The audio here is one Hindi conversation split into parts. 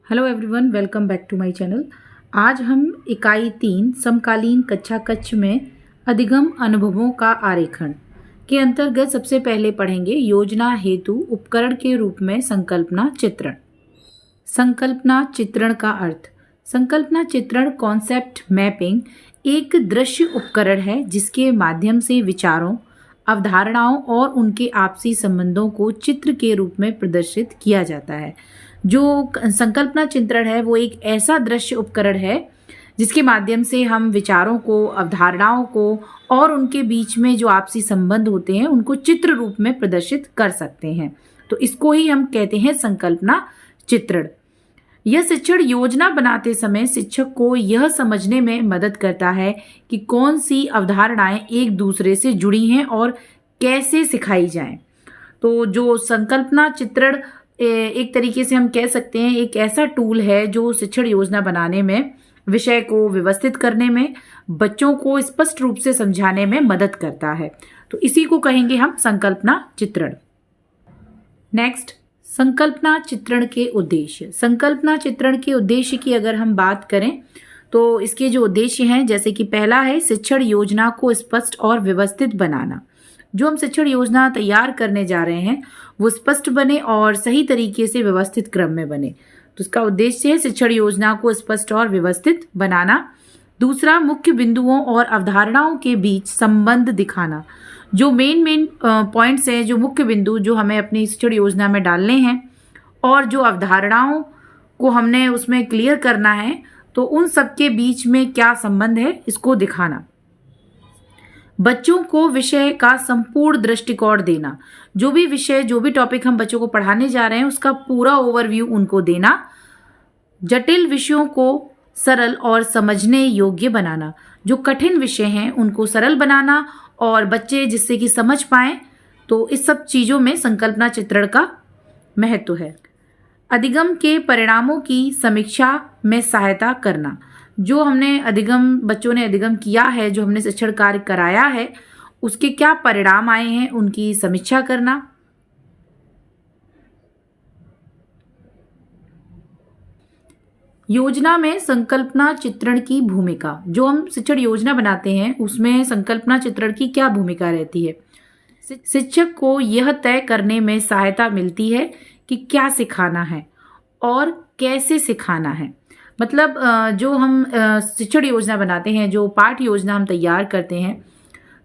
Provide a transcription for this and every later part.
Hello everyone, welcome back to my channel. आज हम इकाई 3 समकालीन कक्षा कक्ष में अधिगम अनुभवों का आरेखण के अंतर्गत सबसे पहले पढ़ेंगे योजना हेतु उपकरण के रूप में संकल्पना चित्रण। संकल्पना चित्रण का अर्थ। संकल्पना चित्रण कॉन्सेप्ट मैपिंग एक दृश्य उपकरण है जिसके माध्यम से विचारों, अवधारणाओं और उनके आपसी संबंधों को चित्र के रूप में प्रदर्शित किया जाता है। जो संकल्पना चित्रण है वो एक ऐसा दृश्य उपकरण है जिसके माध्यम से हम विचारों को, अवधारणाओं को और उनके बीच में जो आपसी संबंध होते हैं उनको चित्र रूप में प्रदर्शित कर सकते हैं। तो इसको ही हम कहते हैं संकल्पना चित्रण। यह शिक्षण योजना बनाते समय शिक्षक को यह समझने में मदद करता है कि कौन सी अवधारणाएं एक दूसरे से जुड़ी हैं और कैसे सिखाई जाएं। तो जो संकल्पना चित्रण एक तरीके से हम कह सकते हैं एक ऐसा टूल है जो शिक्षण योजना बनाने में, विषय को व्यवस्थित करने में, बच्चों को स्पष्ट रूप से समझाने में मदद करता है। तो इसी को कहेंगे हम संकल्पना चित्रण। नेक्स्ट, संकल्पना चित्रण के उद्देश्य। संकल्पना चित्रण के उद्देश्य की अगर हम बात करें तो इसके जो उद्देश्य हैं, जैसे कि पहला है शिक्षण योजना को स्पष्ट और व्यवस्थित बनाना। जो हम शिक्षण योजना तैयार करने जा रहे हैं वो स्पष्ट बने और सही तरीके से व्यवस्थित क्रम में बने। तो इसका उद्देश्य है शिक्षण योजना को स्पष्ट और व्यवस्थित बनाना। दूसरा, मुख्य बिंदुओं और अवधारणाओं के बीच संबंध दिखाना। जो मेन पॉइंट्स हैं, जो मुख्य बिंदु जो हमें अपनी शिक्षण योजना में डालने हैं और जो अवधारणाओं को हमने उसमें क्लियर करना है, तो उन सबके बीच में क्या संबंध है इसको दिखाना। बच्चों को विषय का संपूर्ण दृष्टिकोण देना। जो भी विषय, जो भी टॉपिक हम बच्चों को पढ़ाने जा रहे हैं उसका पूरा ओवरव्यू उनको देना। जटिल विषयों को सरल और समझने योग्य बनाना। जो कठिन विषय हैं उनको सरल बनाना और बच्चे जिससे कि समझ पाएं। तो इस सब चीज़ों में संकल्पना चित्रण का महत्व है। अधिगम के परिणामों की समीक्षा में सहायता करना। जो हमने बच्चों ने अधिगम किया है, जो हमने शिक्षण कार्य कराया है, उसके क्या परिणाम आए हैं उनकी समीक्षा करना। योजना में संकल्पना चित्रण की भूमिका। जो हम शिक्षण योजना बनाते हैं उसमें संकल्पना चित्रण की क्या भूमिका रहती है। शिक्षक को यह तय करने में सहायता मिलती है कि क्या सिखाना है और कैसे सिखाना है। मतलब जो हम शिक्षण योजना बनाते हैं, जो पाठ योजना हम तैयार करते हैं,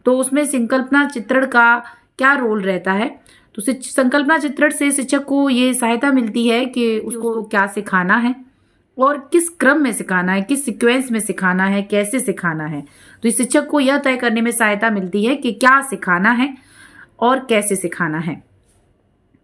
तो उसमें संकल्पना चित्रण का क्या रोल रहता है। तो संकल्पना चित्रण से शिक्षक को ये सहायता मिलती है कि उसको क्या सिखाना है और किस क्रम में सिखाना है, किस सीक्वेंस में सिखाना है, कैसे सिखाना है। तो इस शिक्षक को यह तय करने में सहायता मिलती है कि क्या सिखाना है और कैसे सिखाना है।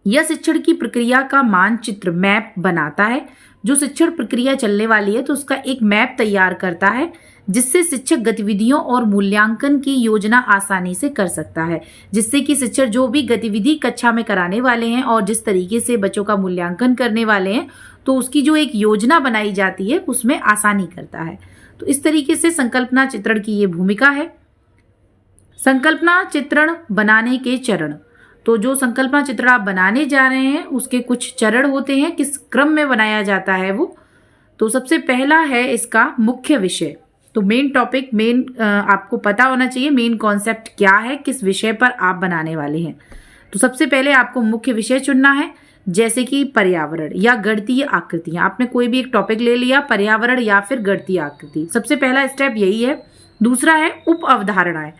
यह शिक्षण की प्रक्रिया का मानचित्र, मैप बनाता है। जो शिक्षण प्रक्रिया चलने वाली है तो उसका एक मैप तैयार करता है जिससे शिक्षक गतिविधियों और मूल्यांकन की योजना आसानी से कर सकता है। जिससे कि शिक्षक जो भी गतिविधि कक्षा में कराने वाले हैं और जिस तरीके से बच्चों का मूल्यांकन करने वाले हैं, तो उसकी जो एक योजना बनाई जाती है उसमें आसानी करता है। तो इस तरीके से संकल्पना चित्रण की ये भूमिका है। संकल्पना चित्रण बनाने के चरण। तो जो संकल्पना चित्रण आप बनाने जा रहे हैं उसके कुछ चरण होते हैं, किस क्रम में बनाया जाता है वो। तो सबसे पहला है इसका मुख्य विषय। तो मेन टॉपिक, आपको पता होना चाहिए मेन कॉन्सेप्ट क्या है, किस विषय पर आप बनाने वाले हैं। तो सबसे पहले आपको मुख्य विषय चुनना है, जैसे कि पर्यावरण या गणितीय आकृतियां। आपने कोई भी एक टॉपिक ले लिया, पर्यावरण या फिर गणितीय आकृति। सबसे पहला स्टेप यही है। दूसरा है उप अवधारणाएं।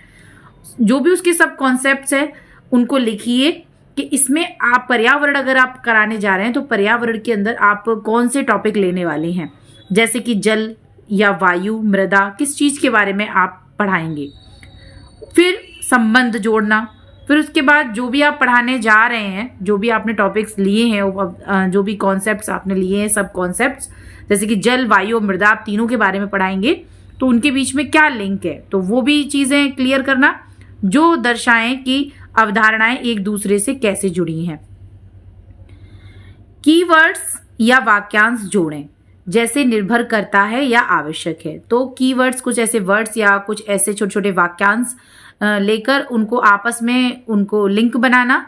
जो भी उसके सब कॉन्सेप्ट्स है उनको लिखिए कि इसमें आप पर्यावरण अगर आप कराने जा रहे हैं तो पर्यावरण के अंदर आप कौन से टॉपिक लेने वाले हैं, जैसे कि जल या वायु, मृदा, किस चीज़ के बारे में आप पढ़ाएंगे। फिर संबंध जोड़ना। फिर उसके बाद जो भी आप पढ़ाने जा रहे हैं, जो भी आपने टॉपिक्स लिए हैं, जो भी कॉन्सेप्ट्स आपने लिए हैं, सब कॉन्सेप्ट्स, जैसे कि जल, वायु, मृदा, आप तीनों के बारे में पढ़ाएंगे, तो उनके बीच में क्या लिंक है, तो वो भी चीज़ें क्लियर करना जो दर्शाएं कि अवधारणाएं एक दूसरे से कैसे जुड़ी हैं। कीवर्ड्स या वाक्यांश जोड़ें, जैसे निर्भर करता है या आवश्यक है। तो कीवर्ड्स कुछ ऐसे वर्ड्स या कुछ ऐसे छोटे छोटे वाक्यांश लेकर उनको आपस में उनको लिंक बनाना।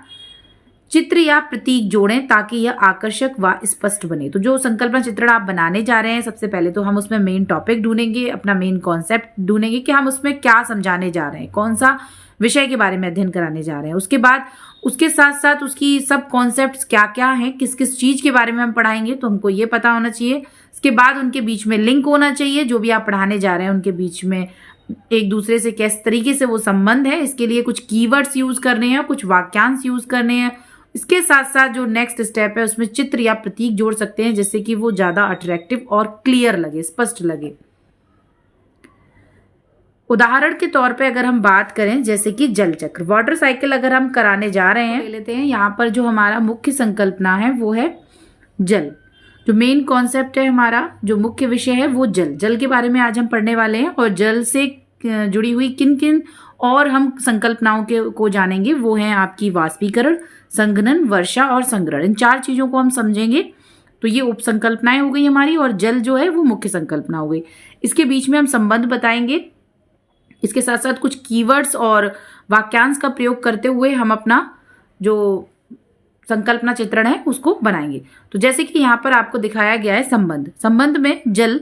चित्र या प्रतीक जोड़ें ताकि यह आकर्षक व स्पष्ट बने। तो जो संकल्पना चित्रण आप बनाने जा रहे हैं, सबसे पहले तो हम उसमें मेन टॉपिक ढूंढेंगे, अपना मेन कॉन्सेप्ट ढूंढेंगे कि हम उसमें क्या समझाने जा रहे हैं, कौन सा विषय के बारे में अध्ययन कराने जा रहे हैं। उसके बाद उसके साथ साथ उसकी सब कॉन्सेप्ट्स क्या क्या हैं, किस किस चीज के बारे में हम पढ़ाएंगे, तो हमको ये पता होना चाहिए। इसके बाद उनके बीच में लिंक होना चाहिए, जो भी आप पढ़ाने जा रहे हैं उनके बीच में एक दूसरे से किस तरीके से वो संबंध है। इसके लिए कुछ कीवर्ड्स यूज करने हैं, कुछ वाक्यांश यूज करने हैं। इसके साथ साथ जो नेक्स्ट स्टेप है उसमें चित्र या प्रतीक जोड़ सकते हैं, जिससे कि वो ज्यादा अट्रैक्टिव और क्लियर लगे, स्पष्ट लगे। उदाहरण के तौर पे अगर हम बात करें, जैसे कि जल चक्र, वाटर साइकिल अगर हम कराने जा रहे हैं, ले लेते हैं। यहाँ पर जो हमारा मुख्य संकल्पना है वो है जल। जो मेन कॉन्सेप्ट है हमारा, जो मुख्य विषय है वो जल। जल के बारे में आज हम पढ़ने वाले हैं और जल से जुड़ी हुई किन किन और हम संकल्पनाओं को जानेंगे, वो है आपकी वाष्पीकरण, संघनन, वर्षा और संग्रहण। इन 4 चीजों को हम समझेंगे। तो ये उप संकल्पनाएं हो गई हमारी, और जल जो है वो मुख्य संकल्पना हो गई। इसके बीच में हम संबंध बताएंगे। इसके साथ साथ कुछ कीवर्ड्स और वाक्यांश का प्रयोग करते हुए हम अपना जो संकल्पना चित्रण है उसको बनाएंगे। तो जैसे कि यहाँ पर आपको दिखाया गया है संबंध। संबंध में जल,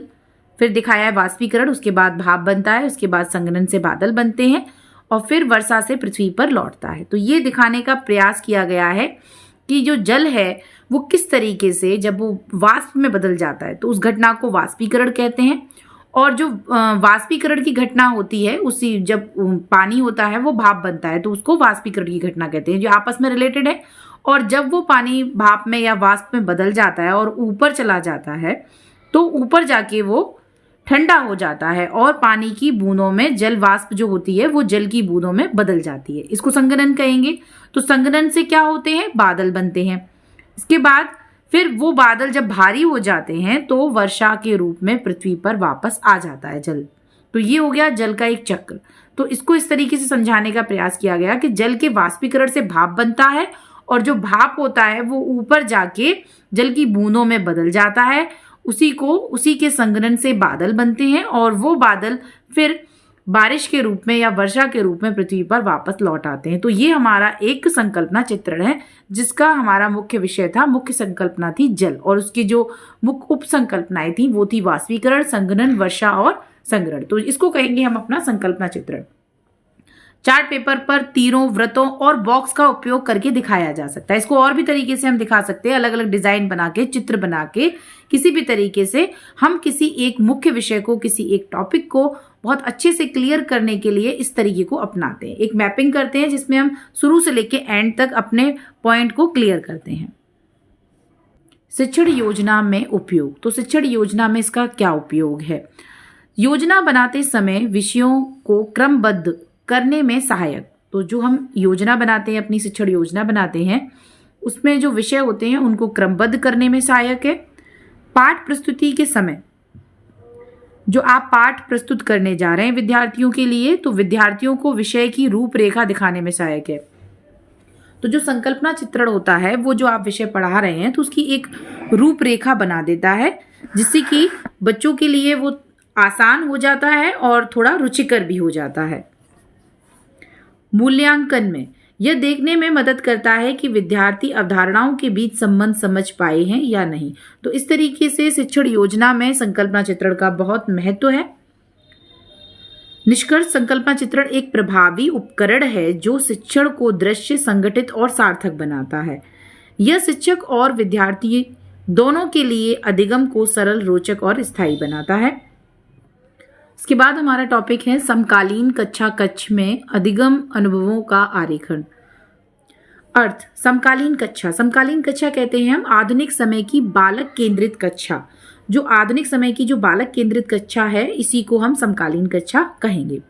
फिर दिखाया है वाष्पीकरण, उसके बाद भाप बनता है, उसके बाद संघनन से बादल बनते हैं और फिर वर्षा से पृथ्वी पर लौटता है। तो ये दिखाने का प्रयास किया गया है कि जो जल है वो किस तरीके से जब वो वाष्प में बदल जाता है तो उस घटना को वाष्पीकरण कहते हैं। और जो वाष्पीकरण की घटना होती है, उसी जब पानी होता है वो भाप बनता है तो उसको वाष्पीकरण की घटना कहते हैं, जो आपस में रिलेटेड है। और जब वो पानी भाप में या वाष्प में बदल जाता है और ऊपर चला जाता है तो ऊपर जाके वो ठंडा हो जाता है और पानी की बूंदों में जल वाष्प जो होती है वो जल की बूंदों में बदल जाती है। इसको संघनन कहेंगे। तो संघनन से क्या होते हैं, बादल बनते हैं। इसके बाद फिर वो बादल जब भारी हो जाते हैं तो वर्षा के रूप में पृथ्वी पर वापस आ जाता है जल। तो ये हो गया जल का एक चक्र। तो इसको इस तरीके से समझाने का प्रयास किया गया कि जल के वाष्पीकरण से भाप बनता है और जो भाप होता है वो ऊपर जाके जल की बूंदों में बदल जाता है। उसी के संघनन से बादल बनते हैं और वो बादल फिर बारिश के रूप में या वर्षा के रूप में पृथ्वी पर वापस लौट आते हैं। तो ये हमारा एक संकल्पना चित्रण है, जिसका हमारा मुख्य विषय था, मुख्य संकल्पना थी जल, और उसकी जो मुख्य उप संकल्पनाएं थी वो थी वाष्पीकरण, संघनन, वर्षा और संग्रहण। तो इसको कहेंगे हम अपना संकल्पना चित्रण। चार्ट पेपर पर तीरों, वृत्तों और बॉक्स का उपयोग करके दिखाया जा सकता है। इसको और भी तरीके से हम दिखा सकते हैं, अलग अलग डिजाइन बना के, चित्र बना के, किसी भी तरीके से हम किसी एक मुख्य विषय को, किसी एक टॉपिक को बहुत अच्छे से क्लियर करने के लिए इस तरीके को अपनाते हैं। एक मैपिंग करते हैं जिसमें हम शुरू से लेके एंड तक अपने पॉइंट को क्लियर करते हैं। शिक्षण योजना में उपयोग। तो शिक्षण योजना में इसका क्या उपयोग है? योजना बनाते समय विषयों को क्रमबद्ध करने में सहायक। तो जो हम योजना बनाते हैं, अपनी शिक्षण योजना बनाते हैं, उसमें जो विषय होते हैं उनको क्रमबद्ध करने में सहायक है। पाठ प्रस्तुति के समय जो आप पाठ प्रस्तुत करने जा रहे हैं विद्यार्थियों के लिए, तो विद्यार्थियों को विषय की रूपरेखा दिखाने में सहायक है। तो जो संकल्पना चित्रण होता है वो जो आप विषय पढ़ा रहे हैं तो उसकी एक रूपरेखा बना देता है, जिससे कि बच्चों के लिए वो आसान हो जाता है और थोड़ा रुचिकर भी हो जाता है। मूल्यांकन में यह देखने में मदद करता है कि विद्यार्थी अवधारणाओं के बीच संबंध समझ पाए हैं या नहीं। तो इस तरीके से शिक्षण योजना में संकल्पना चित्रण का बहुत महत्व है। निष्कर्ष, संकल्पना चित्रण एक प्रभावी उपकरण है जो शिक्षण को दृश्य, संगठित और सार्थक बनाता है। यह शिक्षक और विद्यार्थी दोनों के लिए अधिगम को सरल, रोचक और स्थायी बनाता है। इसके बाद हमारा टॉपिक है समकालीन कक्षा कक्ष में अधिगम अनुभवों का आरेखन। अर्थ, समकालीन कक्षा। समकालीन कक्षा कहते हैं हम आधुनिक समय की बालक केंद्रित कक्षा। जो आधुनिक समय की जो बालक केंद्रित कक्षा है, इसी को हम समकालीन कक्षा कहेंगे।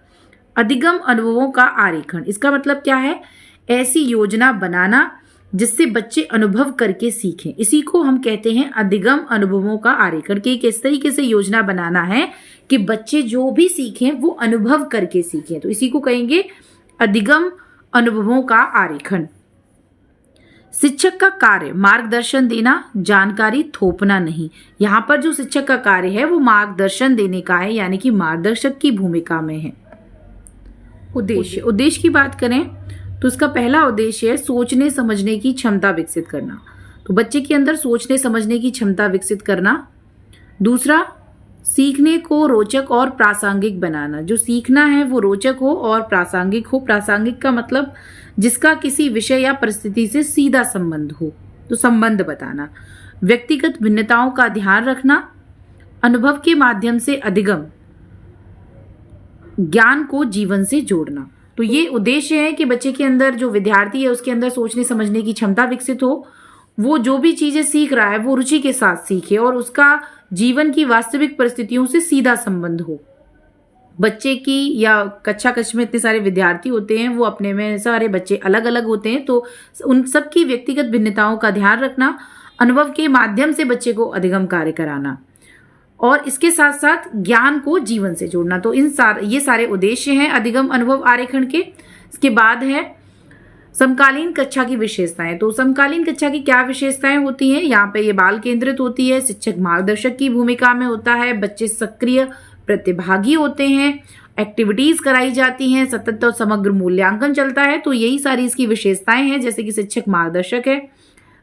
अधिगम अनुभवों का आरेखन, इसका मतलब क्या है? ऐसी योजना बनाना जिससे बच्चे अनुभव करके सीखें, इसी को हम कहते हैं अधिगम अनुभवों का आरेखन। कि किस तरीके से योजना बनाना है कि बच्चे जो भी सीखें वो अनुभव करके सीखें, तो इसी को कहेंगे अधिगम अनुभवों का आरेखन। शिक्षक का कार्य मार्गदर्शन देना, जानकारी थोपना नहीं। यहाँ पर जो शिक्षक का कार्य है वो मार्गदर्शन देने का है, यानी कि मार्गदर्शक की भूमिका में है। उद्देश्य की बात करें तो इसका पहला उद्देश्य है सोचने समझने की क्षमता विकसित करना। तो बच्चे के अंदर सोचने समझने की क्षमता विकसित करना। दूसरा, सीखने को रोचक और प्रासंगिक बनाना। जो सीखना है वो रोचक हो और प्रासंगिक हो। प्रासंगिक का मतलब जिसका किसी विषय या परिस्थिति से सीधा संबंध हो, तो संबंध बताना। व्यक्तिगत भिन्नताओं का ध्यान रखना। अनुभव के माध्यम से अधिगम, ज्ञान को जीवन से जोड़ना। तो ये उद्देश्य है कि बच्चे के अंदर, जो विद्यार्थी है उसके अंदर सोचने समझने की क्षमता विकसित हो। वो जो भी चीजें सीख रहा है वो रुचि के साथ सीखे और उसका जीवन की वास्तविक परिस्थितियों से सीधा संबंध हो। बच्चे की या कक्षा कक्ष में इतने सारे विद्यार्थी होते हैं, वो अपने में सारे बच्चे अलग अलग होते हैं, तो उन सबकी व्यक्तिगत भिन्नताओं का ध्यान रखना। अनुभव के माध्यम से बच्चे को अधिगम कार्य कराना और इसके साथ साथ ज्ञान को जीवन से जोड़ना। तो ये सारे उद्देश्य हैं अधिगम अनुभव आरेखण के। इसके बाद है समकालीन कक्षा की विशेषताएं। तो समकालीन कक्षा की क्या विशेषताएं होती हैं? यहाँ पे ये बाल केंद्रित होती है, शिक्षक मार्गदर्शक की भूमिका में होता है, बच्चे सक्रिय प्रतिभागी होते हैं, एक्टिविटीज कराई जाती हैं, सतत और समग्र मूल्यांकन चलता है। तो यही सारी इसकी विशेषताएं हैं। जैसे कि शिक्षक मार्गदर्शक है,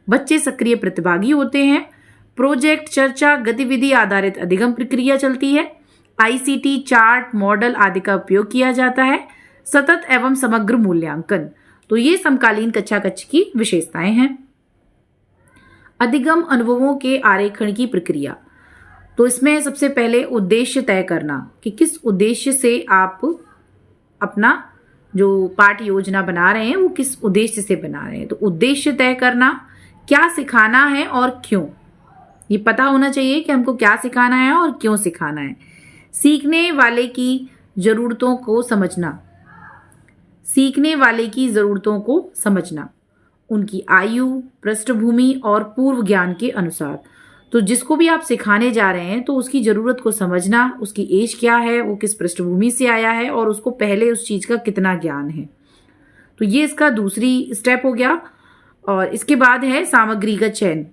बच्चे सक्रिय प्रतिभागी होते हैं, प्रोजेक्ट, चर्चा, गतिविधि आधारित अधिगम प्रक्रिया चलती है, आईसीटी, चार्ट, मॉडल आदि का उपयोग किया जाता है, सतत एवं समग्र मूल्यांकन। तो ये समकालीन कक्षा कक्ष की विशेषताएं हैं। अधिगम अनुभवों के आरेखण की प्रक्रिया। तो इसमें सबसे पहले उद्देश्य तय करना कि किस उद्देश्य से आप अपना जो पाठ योजना बना रहे हैं वो किस उद्देश्य से बना रहे हैं। तो उद्देश्य तय करना, क्या सिखाना है और क्यों, ये पता होना चाहिए कि हमको क्या सिखाना है और क्यों सिखाना है। सीखने वाले की जरूरतों को समझना, सीखने वाले की जरूरतों को समझना, उनकी आयु, पृष्ठभूमि और पूर्व ज्ञान के अनुसार। तो जिसको भी आप सिखाने जा रहे हैं तो उसकी जरूरत को समझना, उसकी एज क्या है, वो किस पृष्ठभूमि से आया है और उसको पहले उस चीज का कितना ज्ञान है। तो ये इसका दूसरी स्टेप हो गया। और इसके बाद है सामग्री का चयन।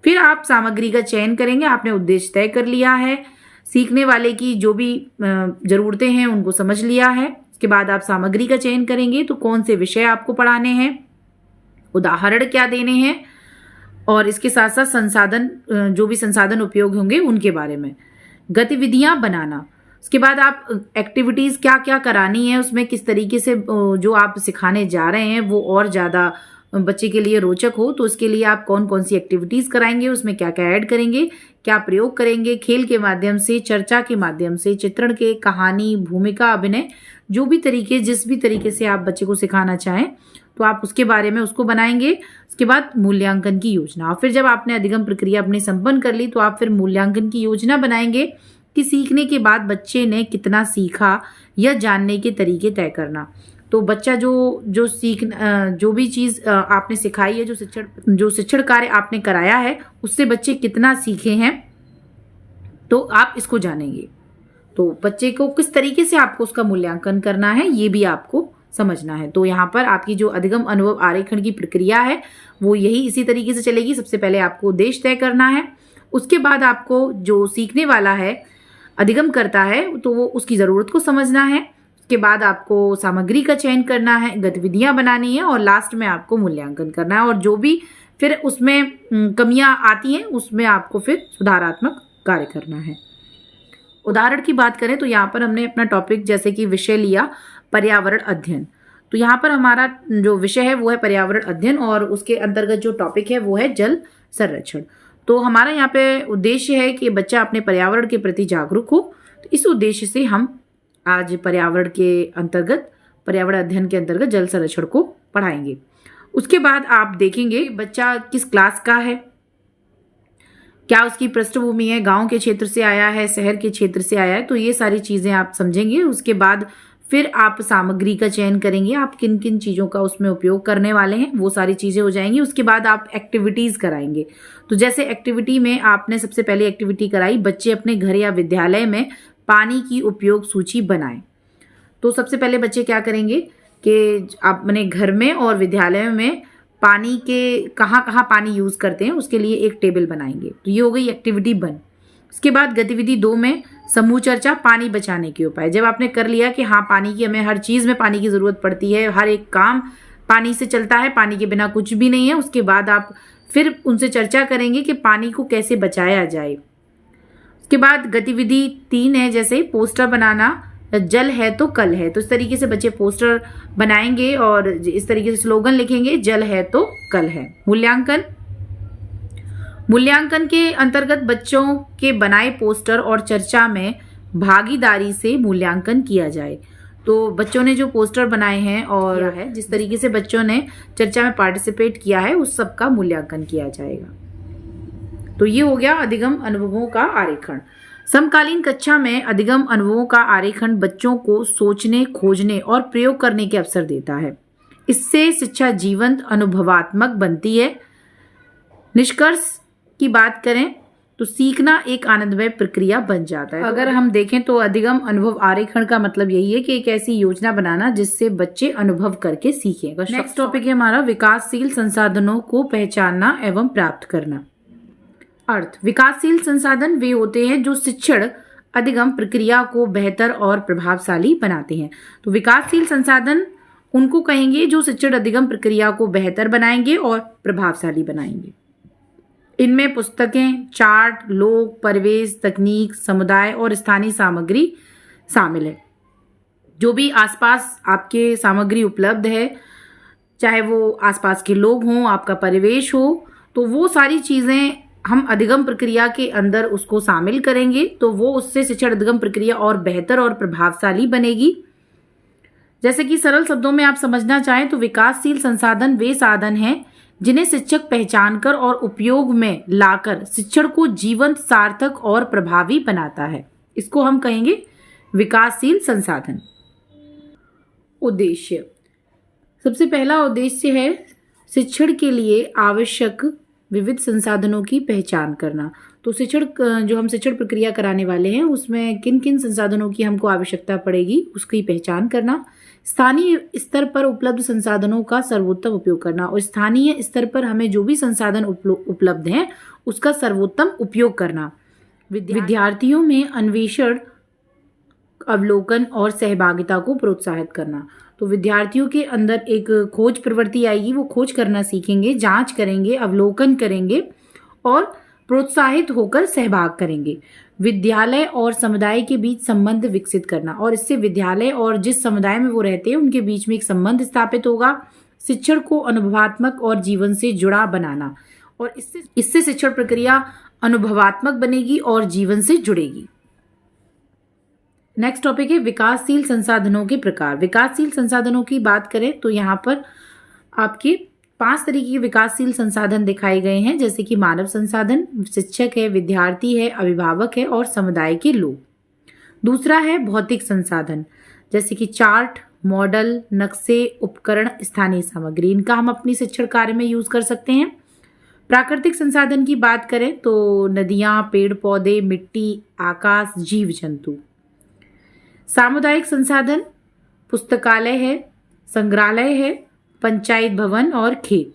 फिर आप सामग्री का चयन करेंगे। आपने उद्देश्य तय कर लिया है, सीखने वाले की जो भी जरूरतें हैं उनको समझ लिया है। इसके बाद आप सामग्री का चयन करेंगे। तो कौन से विषय आपको पढ़ाने हैं, उदाहरण क्या देने हैं और इसके साथ साथ संसाधन, जो भी संसाधन उपयोग होंगे उनके बारे में। गतिविधियां बनाना, उसके बाद आप एक्टिविटीज क्या क्या करानी है, उसमें किस तरीके से जो आप सिखाने जा रहे हैं वो और ज़्यादा बच्चे के लिए रोचक हो। तो उसके लिए आप कौन कौन सी एक्टिविटीज कराएंगे, उसमें क्या क्या ऐड करेंगे, क्या प्रयोग करेंगे, खेल के माध्यम से, चर्चा के माध्यम से, चित्रण के, कहानी, भूमिका, अभिनय, जो भी तरीके, जिस भी तरीके से आप बच्चे को सिखाना चाहें तो आप उसके बारे में उसको बनाएंगे। उसके बाद मूल्यांकन की योजना। और फिर जब आपने अधिगम प्रक्रिया अपनी संपन्न कर ली तो आप फिर मूल्यांकन की योजना बनाएंगे कि सीखने के बाद बच्चे ने कितना सीखा या जानने के तरीके तय करना। तो बच्चा जो भी चीज़ आपने सिखाई है, जो शिक्षण कार्य आपने कराया है, उससे बच्चे कितना सीखे हैं तो आप इसको जानेंगे। तो बच्चे को किस तरीके से आपको उसका मूल्यांकन करना है ये भी आपको समझना है। तो यहाँ पर आपकी जो अधिगम अनुभव आरेखण की प्रक्रिया है वो यही इसी तरीके से चलेगी। सबसे पहले आपको उद्देश्य तय करना है, उसके बाद आपको जो सीखने वाला है, अधिगम करता है, तो वो उसकी ज़रूरत को समझना है। उसके बाद आपको सामग्री का चयन करना है, गतिविधियां बनानी है और लास्ट में आपको मूल्यांकन करना है। और जो भी फिर उसमें कमियां आती हैं उसमें आपको फिर सुधारात्मक कार्य करना है। उदाहरण की बात करें तो यहाँ पर हमने अपना टॉपिक जैसे कि विषय लिया पर्यावरण अध्ययन। तो यहाँ पर हमारा जो विषय है वो है पर्यावरण अध्ययन और उसके अंतर्गत जो टॉपिक है वो है जल संरक्षण। तो हमारा यहाँ पे उद्देश्य है कि बच्चा अपने पर्यावरण के प्रति जागरूक हो। तो इस उद्देश्य से हम आज पर्यावरण अध्ययन के अंतर्गत जल संरक्षण को पढ़ाएंगे। उसके बाद आप देखेंगे बच्चा किस क्लास का है, क्या उसकी पृष्ठभूमि है, गांव के क्षेत्र से आया है, शहर के क्षेत्र से आया है, तो ये सारी चीज़ें आप समझेंगे। उसके बाद फिर आप सामग्री का चयन करेंगे, आप किन किन चीज़ों का उसमें उपयोग करने वाले हैं वो सारी चीज़ें हो जाएंगी। उसके बाद आप एक्टिविटीज़ कराएंगे। तो जैसे एक्टिविटी में आपने सबसे पहले एक्टिविटी कराई, बच्चे अपने घर या विद्यालय में पानी की उपयोग सूची बनाएं। तो सबसे पहले बच्चे क्या करेंगे कि आप अपने घर में और विद्यालय में पानी के कहाँ कहाँ पानी यूज़ करते हैं उसके लिए एक टेबल बनाएंगे। तो ये हो गई एक्टिविटी 1। उसके बाद गतिविधि 2 में समूह चर्चा, पानी बचाने के उपाय। जब आपने कर लिया कि हाँ पानी की, हमें हर चीज़ में पानी की ज़रूरत पड़ती है, हर एक काम पानी से चलता है, पानी के बिना कुछ भी नहीं है। उसके बाद आप फिर उनसे चर्चा करेंगे कि पानी को कैसे बचाया जाए। उसके बाद गतिविधि 3 है, जैसे पोस्टर बनाना, जल है तो कल है। तो इस तरीके से बच्चे पोस्टर बनाएंगे और इस तरीके से स्लोगन लिखेंगे, जल है तो कल है। मूल्यांकन के अंतर्गत बच्चों के बनाए पोस्टर और चर्चा में भागीदारी से मूल्यांकन किया जाए। तो बच्चों ने जो पोस्टर बनाए हैं और है जिस तरीके से बच्चों ने चर्चा में पार्टिसिपेट किया है उस सब का मूल्यांकन किया जाएगा। तो ये हो गया अधिगम अनुभवों का आरेखन। समकालीन कक्षा में अधिगम अनुभवों का आरेखन बच्चों को सोचने, खोजने और प्रयोग करने के अवसर देता है। इससे शिक्षा जीवंत, अनुभवात्मक बनती है। निष्कर्ष की बात करें तो सीखना एक आनंदमय प्रक्रिया बन जाता है। अगर हम देखें तो अधिगम अनुभव आरेखन का मतलब यही है कि एक ऐसी योजना बनाना जिससे बच्चे अनुभव करके सीखें। नेक्स्ट टॉपिक है हमारा विकासशील संसाधनों को पहचानना एवं प्राप्त करना। अर्थ, विकासशील संसाधन वे होते हैं जो शिक्षण अधिगम प्रक्रिया को बेहतर और प्रभावशाली बनाते हैं। तो विकासशील संसाधन उनको कहेंगे जो शिक्षण अधिगम प्रक्रिया को बेहतर बनाएंगे और प्रभावशाली बनाएंगे। इनमें पुस्तकें, चार्ट, लोग, परिवेश, तकनीक, समुदाय और स्थानीय सामग्री शामिल है। जो भी आसपास आपके सामग्री उपलब्ध है, चाहे वो आसपास के लोग हों, आपका परिवेश हो, तो वो सारी चीज़ें हम अधिगम प्रक्रिया के अंदर उसको शामिल करेंगे तो वो उससे शिक्षण अधिगम प्रक्रिया और बेहतर और प्रभावशाली बनेगी। जैसे कि सरल शब्दों में आप समझना चाहें तो विकासशील संसाधन वे साधन हैं जिन्हें शिक्षक पहचानकर और उपयोग में लाकर शिक्षण को जीवंत, सार्थक और प्रभावी बनाता है। इसको हम कहेंगे विकासशील संसाधन। उद्देश्य, सबसे पहला उद्देश्य है शिक्षण के लिए आवश्यक विविध संसाधनों की पहचान करना। तो जो हम शिक्षण प्रक्रिया कराने वाले हैं उसमें किन किन संसाधनों की हमको आवश्यकता पड़ेगी उसकी पहचान करना। स्थानीय स्तर पर उपलब्ध संसाधनों का सर्वोत्तम उपयोग करना और स्थानीय स्तर पर हमें जो भी संसाधन उपलब्ध हैं उसका सर्वोत्तम उपयोग करना। विद्यार्थियों में अन्वेषण, अवलोकन और सहभागिता को प्रोत्साहित करना। तो विद्यार्थियों के अंदर एक खोज प्रवृत्ति आएगी, वो खोज करना सीखेंगे, जांच करेंगे, अवलोकन करेंगे और प्रोत्साहित होकर सहभाग करेंगे। विद्यालय और समुदाय के बीच संबंध विकसित करना और इससे विद्यालय और जिस समुदाय में वो रहते हैं उनके बीच में एक संबंध स्थापित होगा। शिक्षण को अनुभवात्मक और जीवन से जुड़ा बनाना और इससे शिक्षण प्रक्रिया अनुभवात्मक बनेगी और जीवन से जुड़ेगी। नेक्स्ट टॉपिक है विकासशील संसाधनों के प्रकार। विकासशील संसाधनों की बात करें तो यहाँ पर आपके 5 तरीके के विकासशील संसाधन दिखाए गए हैं, जैसे कि मानव संसाधन, शिक्षक है, विद्यार्थी है, अभिभावक है और समुदाय के लोग। दूसरा है भौतिक संसाधन, जैसे कि चार्ट, मॉडल, नक्शे, उपकरण, स्थानीय सामग्री। इनका हम अपनी शिक्षण कार्य में यूज कर सकते हैं। प्राकृतिक संसाधन की बात करें तो नदियां, पेड़ पौधे, मिट्टी, आकाश, जीव जंतु। सामुदायिक संसाधन पुस्तकालय है, संग्रहालय है, पंचायत भवन और खेत।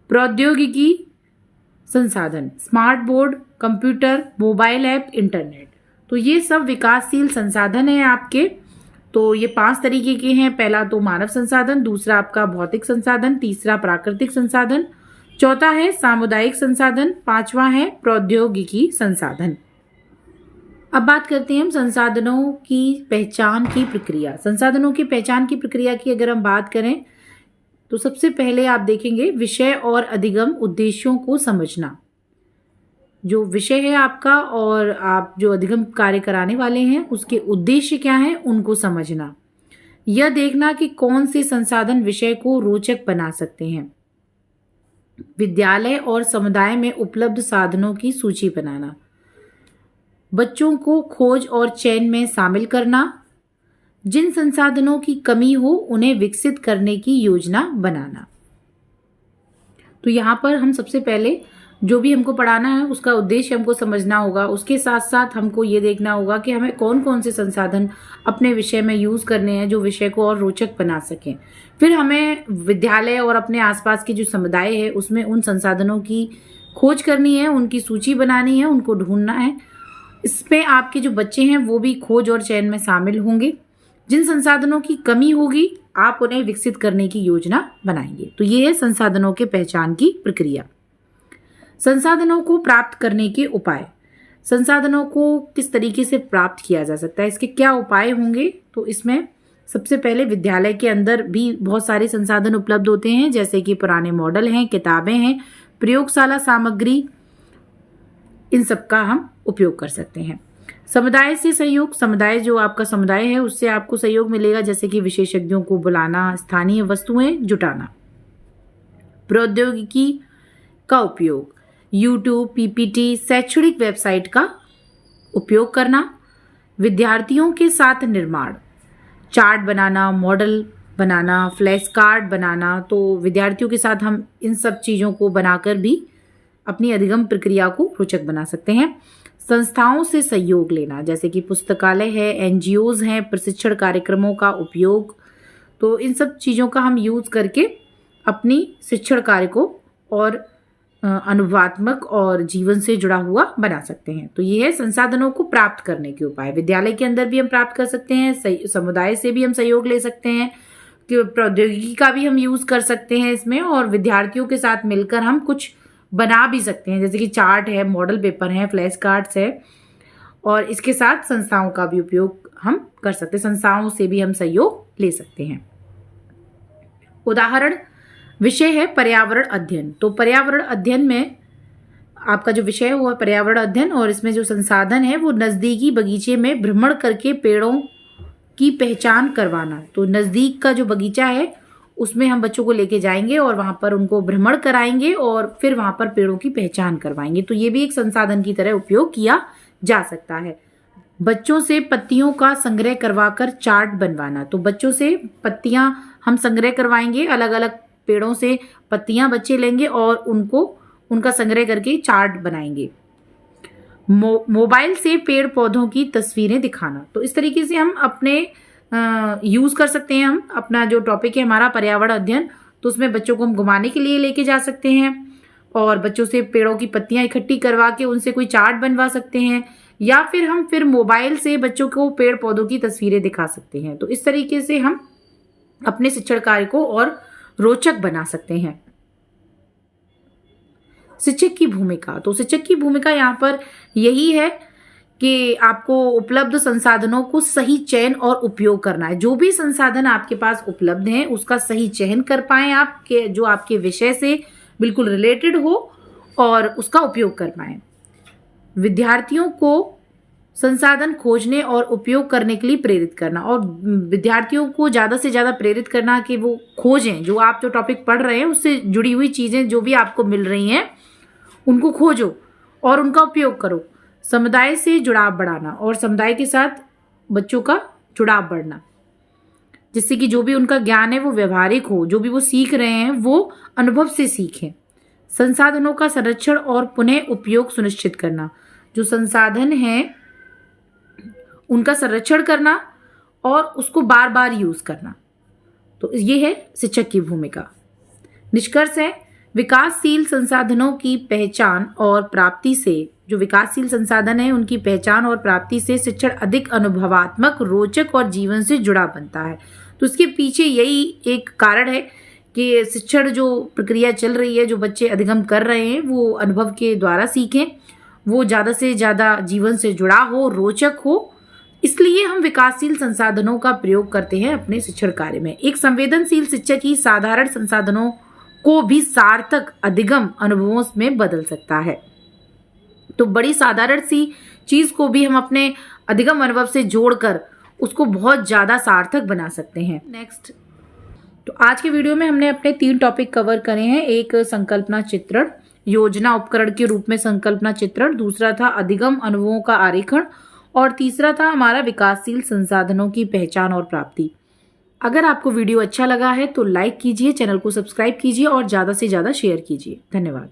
प्रौद्योगिकी संसाधन smart board, computer, mobile app, internet. तो ये सब विकासशील संसाधन है आपके। तो ये 5 तरीके के हैं। पहला तो मानव संसाधन, दूसरा आपका भौतिक संसाधन, तीसरा प्राकृतिक संसाधन, चौथा है सामुदायिक संसाधन, 5वां है प्रौद्योगिकी संसाधन। अब बात करते हैं हम संसाधनों की पहचान की प्रक्रिया। संसाधनों की पहचान की प्रक्रिया की अगर हम बात करें तो सबसे पहले आप देखेंगे विषय और अधिगम उद्देश्यों को समझना। जो विषय है आपका और आप जो अधिगम कार्य कराने वाले हैं उसके उद्देश्य क्या हैं उनको समझना। यह देखना कि कौन से संसाधन विषय को रोचक बना सकते हैं। विद्यालय और समुदाय में उपलब्ध साधनों की सूची बनाना। बच्चों को खोज और चयन में शामिल करना। जिन संसाधनों की कमी हो उन्हें विकसित करने की योजना बनाना। तो यहाँ पर हम सबसे पहले जो भी हमको पढ़ाना है उसका उद्देश्य हमको समझना होगा। उसके साथ साथ हमको ये देखना होगा कि हमें कौन कौन से संसाधन अपने विषय में यूज करने हैं जो विषय को और रोचक बना सकें। फिर हमें विद्यालय और अपने आसपास के जो समुदाय है उसमें उन संसाधनों की खोज करनी है, उनकी सूची बनानी है, उनको ढूंढना है। इसमें आपके जो बच्चे हैं वो भी खोज और चयन में शामिल होंगे। जिन संसाधनों की कमी होगी आप उन्हें विकसित करने की योजना बनाएंगे। तो ये है संसाधनों के पहचान की प्रक्रिया। संसाधनों को प्राप्त करने के उपाय। संसाधनों को किस तरीके से प्राप्त किया जा सकता है, इसके क्या उपाय होंगे? तो इसमें सबसे पहले विद्यालय के अंदर भी बहुत सारे संसाधन उपलब्ध होते हैं, जैसे कि पुराने मॉडल हैं, किताबें हैं, प्रयोगशाला सामग्री, इन सब का हम उपयोग कर सकते हैं। समुदाय से सहयोग। समुदाय, जो आपका समुदाय है उससे आपको सहयोग मिलेगा, जैसे कि विशेषज्ञों को बुलाना, स्थानीय वस्तुएं जुटाना। प्रौद्योगिकी का उपयोग। यूट्यूब, पीपीटी, शैक्षणिक वेबसाइट का उपयोग करना। विद्यार्थियों के साथ निर्माण, चार्ट बनाना, मॉडल बनाना, फ्लैश कार्ड बनाना। तो विद्यार्थियों के साथ हम इन सब चीज़ों को बनाकर भी अपनी अधिगम प्रक्रिया को रोचक बना सकते हैं। संस्थाओं से सहयोग लेना, जैसे कि पुस्तकालय है, एनजीओज हैं, प्रशिक्षण कार्यक्रमों का उपयोग। तो इन सब चीज़ों का हम यूज़ करके अपनी शिक्षण कार्य को और अनुभवात्मक और जीवन से जुड़ा हुआ बना सकते हैं। तो ये है संसाधनों को प्राप्त करने के उपाय। विद्यालय के अंदर भी हम प्राप्त कर सकते हैं, समुदाय से भी हम सहयोग ले सकते हैं, कि प्रौद्योगिकी का भी हम यूज़ कर सकते हैं इसमें, और विद्यार्थियों के साथ मिलकर हम कुछ बना भी सकते हैं, जैसे कि चार्ट है, मॉडल पेपर है, फ्लैश कार्ड्स है। और इसके साथ संस्थाओं का भी उपयोग हम कर सकते हैं, संस्थाओं से भी हम सहयोग ले सकते हैं। उदाहरण विषय है पर्यावरण अध्ययन। तो पर्यावरण अध्ययन में आपका जो विषय है वो है पर्यावरण अध्ययन, और इसमें जो संसाधन है वो नज़दीकी बगीचे में भ्रमण करके पेड़ों की पहचान करवाना। तो नज़दीक का जो बगीचा है उसमें हम बच्चों को लेके जाएंगे और वहाँ पर उनको भ्रमण कराएंगे और फिर वहाँ पर पेड़ों की पहचान करवाएंगे। तो ये भी एक संसाधन की तरह उपयोग किया जा सकता है। बच्चों से पत्तियों का संग्रह करवाकर चार्ट बनवाना। तो बच्चों से पत्तियां हम संग्रह करवाएंगे, अलग अलग पेड़ों से पत्तियां बच्चे लेंगे और उनका संग्रह करके चार्ट बनाएंगे। मोबाइल से पेड़ पौधों की तस्वीरें दिखाना। तो इस तरीके से हम अपने यूज़ कर सकते हैं। हम अपना जो टॉपिक है हमारा पर्यावरण अध्ययन, तो उसमें बच्चों को हम घुमाने के लिए लेके जा सकते हैं और बच्चों से पेड़ों की पत्तियां इकट्ठी करवा के उनसे कोई चार्ट बनवा सकते हैं, या फिर मोबाइल से बच्चों को पेड़ पौधों की तस्वीरें दिखा सकते हैं। तो इस तरीके से हम अपने शिक्षण कार्य को और रोचक बना सकते हैं। शिक्षक की भूमिका। तो शिक्षक की भूमिका यहाँ पर यही है कि आपको उपलब्ध संसाधनों को सही चयन और उपयोग करना है। जो भी संसाधन आपके पास उपलब्ध हैं उसका सही चयन कर पाएं आप, के जो आपके विषय से बिल्कुल रिलेटेड हो, और उसका उपयोग कर पाएं। विद्यार्थियों को संसाधन खोजने और उपयोग करने के लिए प्रेरित करना, और विद्यार्थियों को ज़्यादा से ज़्यादा प्रेरित करना कि वो खोजें, जो आप जो टॉपिक पढ़ रहे हैं उससे जुड़ी हुई चीज़ें जो भी आपको मिल रही हैं उनको खोजो और उनका उपयोग करो। समुदाय से जुड़ाव बढ़ाना, और समुदाय के साथ बच्चों का जुड़ाव बढ़ना, जिससे कि जो भी उनका ज्ञान है वो व्यवहारिक हो, जो भी वो सीख रहे हैं वो अनुभव से सीखें। संसाधनों का संरक्षण और पुनः उपयोग सुनिश्चित करना। जो संसाधन हैं उनका संरक्षण करना और उसको बार बार यूज करना। तो ये है शिक्षक की भूमिका। निष्कर्ष है, विकासशील संसाधनों की पहचान और प्राप्ति से, जो विकासशील संसाधन है उनकी पहचान और प्राप्ति से शिक्षण अधिक अनुभवात्मक, रोचक और जीवन से जुड़ा बनता है। तो इसके पीछे यही एक कारण है कि शिक्षण जो प्रक्रिया चल रही है, जो बच्चे अधिगम कर रहे हैं वो अनुभव के द्वारा सीखें, वो ज़्यादा से ज़्यादा जीवन से जुड़ा हो, रोचक हो। इसलिए हम विकासशील संसाधनों का प्रयोग करते हैं अपने शिक्षण कार्य में। एक संवेदनशील शिक्षक ही साधारण संसाधनों को भी सार्थक अधिगम अनुभवों में बदल सकता है। तो बड़ी साधारण सी चीज को भी हम अपने अधिगम अनुभव से जोड़कर उसको बहुत ज्यादा सार्थक बना सकते हैं। नेक्स्ट, तो आज के वीडियो में हमने अपने 3 टॉपिक कवर करे हैं। एक संकल्पना चित्रण, योजना उपकरण के रूप में संकल्पना चित्रण, दूसरा था अधिगम अनुभवों का आरेखन, और तीसरा था हमारा विकासशील संसाधनों की पहचान और प्राप्ति। अगर आपको वीडियो अच्छा लगा है तो लाइक कीजिए, चैनल को सब्सक्राइब कीजिए और ज़्यादा से ज़्यादा शेयर कीजिए। धन्यवाद।